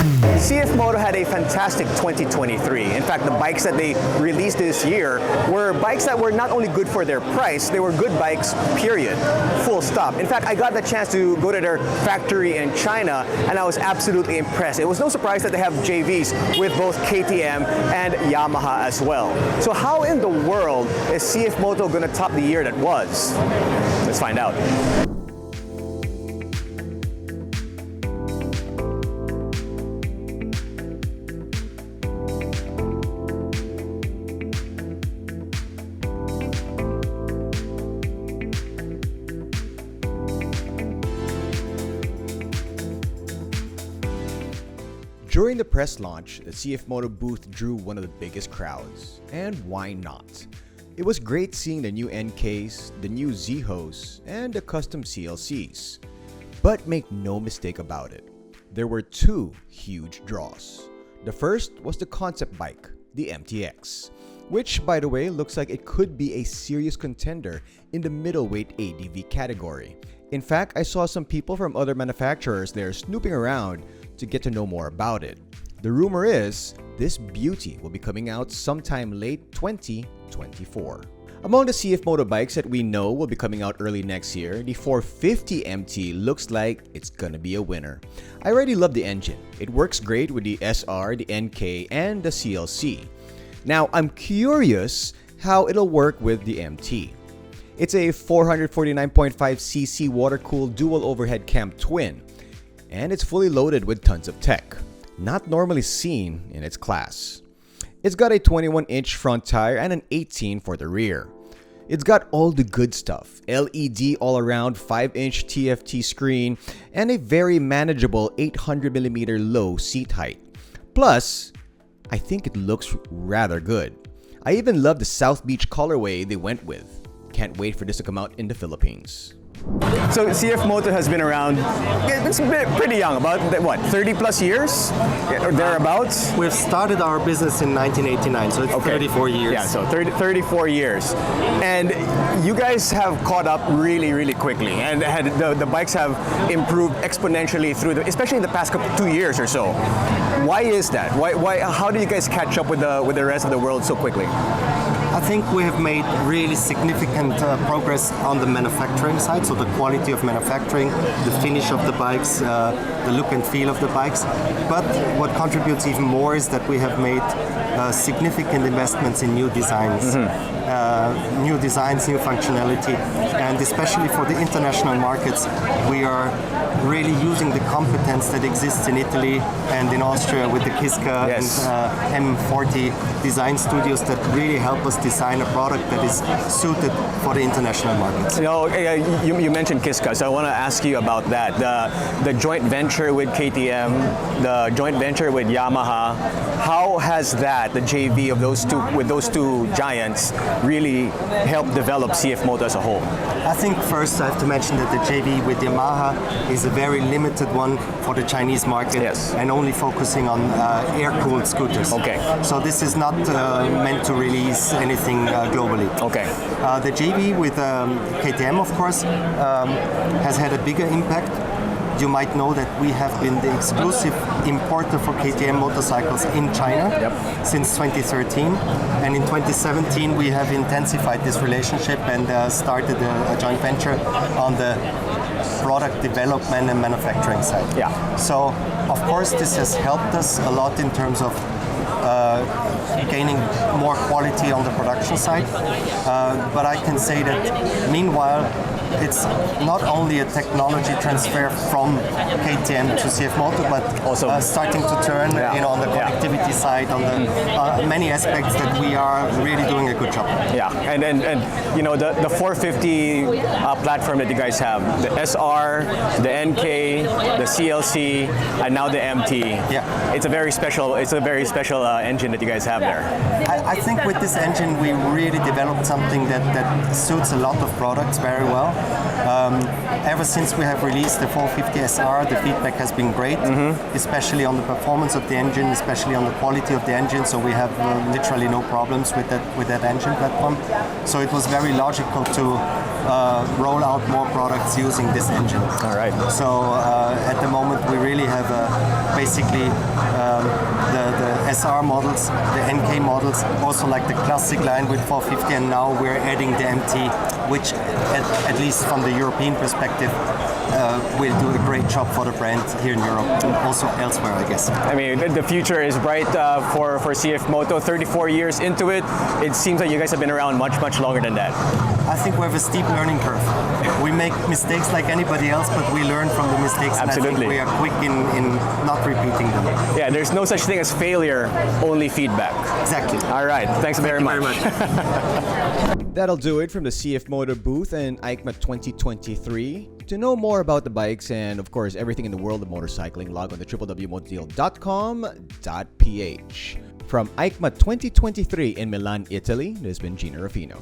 CFMOTO had a fantastic 2023. In fact, the bikes that they released this year were bikes that were not only good for their price, they were good bikes, period. Full stop. In fact, I got the chance to go to their factory in China, and I was absolutely impressed. It was no surprise that they have JVs with both KTM and Yamaha as well. So how in the world is CFMOTO going to top the year that was? Let's find out. During the press launch, the CFMOTO booth drew one of the biggest crowds, and why not? It was great seeing the new NKs, the new Zehos, and the custom CLCs. But make no mistake about it, there were two huge draws. The first was the concept bike, the MTX, which by the way looks like it could be a serious contender in the middleweight ADV category. In fact, I saw some people from other manufacturers there snooping around to get to know more about it. The rumor is this beauty will be coming out sometime late 2024. Among the CFMOTO bikes that we know will be coming out early next year, the 450 MT looks like it's gonna be a winner. I already love the engine. It works great with the SR, the NK, and the CLC. Now, I'm curious how it'll work with the MT. It's a 449.5cc water-cooled dual overhead cam twin, and it's fully loaded with tons of tech, not normally seen in its class. It's got a 21-inch front tire and an 18 for the rear. It's got all the good stuff, LED all-around 5-inch TFT screen, and a very manageable 800mm low seat height. Plus, I think it looks rather good. I even love the South Beach colorway they went with. Can't wait for this to come out in the Philippines. So CFMOTO has been around, it's pretty young, about what, 30 plus years or thereabouts? We've started our business in 1989, so it's 34 years. Yeah, so 34 years. And you guys have caught up really, really quickly, and the bikes have improved exponentially through, especially in the past 2 years or so. Why is that? How do you guys catch up with the rest of the world so quickly? I think we have made really significant progress on the manufacturing side, so the quality of manufacturing, the finish of the bikes, the look and feel of the bikes. But what contributes even more is that we have made significant investments in new designs. New designs, new functionality, and especially for the international markets, we are really using the competence that exists in Italy and in Austria with the Kiska and M40 design studios that really help us design a product that is suited for the international markets. You mentioned Kiska, so I want to ask you about that. The joint venture with KTM, the joint venture with Yamaha, how has that, the JV of those two giants, really helped develop CFMOTO as a whole? I think first I have to mention that the JV with Yamaha is a very limited one for the Chinese market and only focusing on air-cooled scooters. Okay. So this is not meant to release anything globally. Okay. The JV with KTM, of course, has had a bigger impact. You might know that we have been the exclusive importer for KTM motorcycles in China since 2013, and in 2017 we have intensified this relationship and started a joint venture on the product development and manufacturing side. So of course this has helped us a lot in terms of gaining more quality on the production side, but I can say that meanwhile it's not only a technology transfer from KTM to CFMOTO, but also starting to turn on the connectivity side, on the many aspects that we are really doing a good job. Yeah, and the 450 platform that you guys have, the SR, the NK, the CLC, and now the MT. Yeah, it's a very special engine that you guys have there. I think with this engine we really developed something that suits a lot of products very well. Ever since we have released the 450 SR, the feedback has been great, especially on the performance of the engine, especially on the quality of the engine. So we have literally no problems with that engine platform. So it was very logical to roll out more products using this engine. All right. So at the moment we really have basically the SR models, the NK models, also like the classic line with 450, and now we're adding the MT, which at least from the European perspective will do a great job for the brand here in Europe and also elsewhere, I guess. I mean, the future is bright for CFMOTO. 34 years into it, it seems like you guys have been around much longer than that. I think we have a steep learning curve. We make mistakes like anybody else, but we learn from the mistakes. Absolutely. And I think we are quick in not repeating them. Yeah, there's no such thing as failure, only feedback. Exactly. All right, thanks very much. That'll do it from the CFMOTO booth and EICMA 2023. To know more about the bikes and, of course, everything in the world of motorcycling, log on to www.motodeal.com.ph. From EICMA 2023 in Milan, Italy, this has been Gino Ruffino.